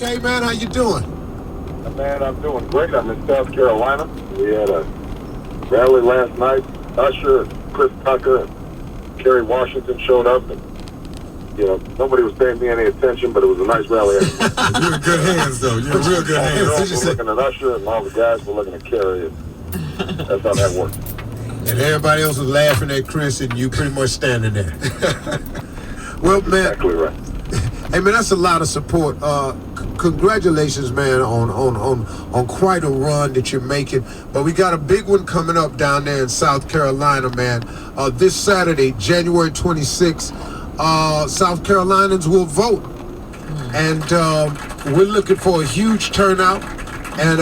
Okay, man, how you doing? Man, I'm doing great. I'm in South Carolina. We had a rally last night. Usher, Chris Tucker, and Kerry Washington showed up. And, nobody was paying me any attention, but it was a nice rally. You're in good hands, though. You're in real good hands. We're looking at Usher, and all the guys were looking at Kerry. And that's how that worked. And everybody else was laughing at Chris, and you pretty much standing there. Well, man. Exactly right. Hey, man, that's a lot of support. Congratulations, man, on quite a run that you're making. But we got a big one coming up down there in South Carolina, man. This Saturday, January 26th, South Carolinians will vote. And we're looking for a huge turnout. And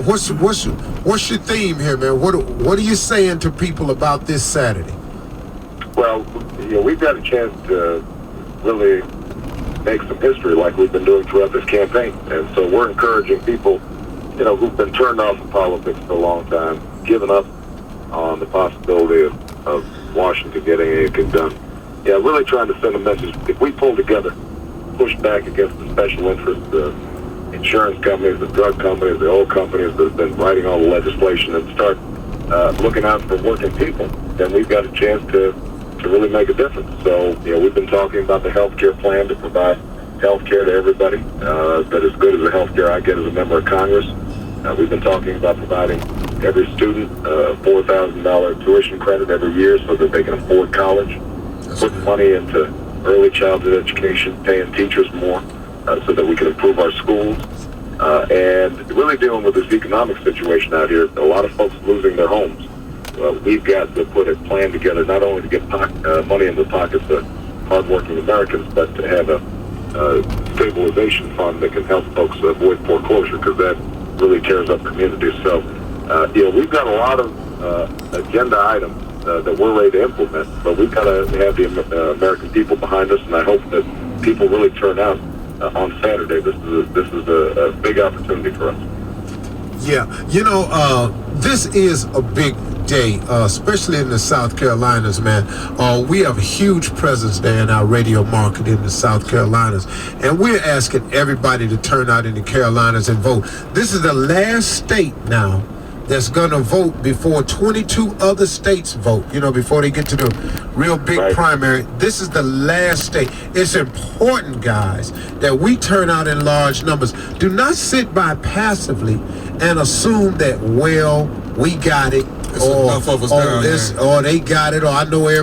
what's your theme here, man? What are you saying to people about this Saturday? Well, we've got a chance to really make some history like we've been doing throughout this campaign. And so we're encouraging people, who've been turned off of politics for a long time, giving up on the possibility of Washington getting anything done. Yeah, really trying to send a message. If we pull together, push back against the special interests, the insurance companies, the drug companies, the oil companies that have been writing all the legislation, and start looking out for working people, then we've got a chance to really make a difference. So, we've been talking about the health care plan to provide health care to everybody, that is good as the health care I get as a member of Congress. We've been talking about providing every student $4,000 tuition credit every year so that they can afford college. Put money into early childhood education, paying teachers more so that we can improve our schools, and really dealing with this economic situation out here. A lot of folks losing their homes. We've got to put a plan together not only to get money in the pockets of hardworking Americans, but to have a stabilization fund that can help folks avoid foreclosure, because that really tears up communities. So, we've got a lot of agenda items that we're ready to implement, but we've got to have the American people behind us, and I hope that people really turn out on Saturday. This is a big opportunity for us. Yeah, this is a big day, especially in the South Carolinas, man. We have a huge presence there in our radio market in the South Carolinas, and we're asking everybody to turn out in the Carolinas and vote. This is the last state now that's going to vote before 22 other states vote, before they get to the real big primary. This is the last state. It's important, guys, that we turn out in large numbers. Do not sit by passively and assume that, we got it, or they got it, or I know everybody.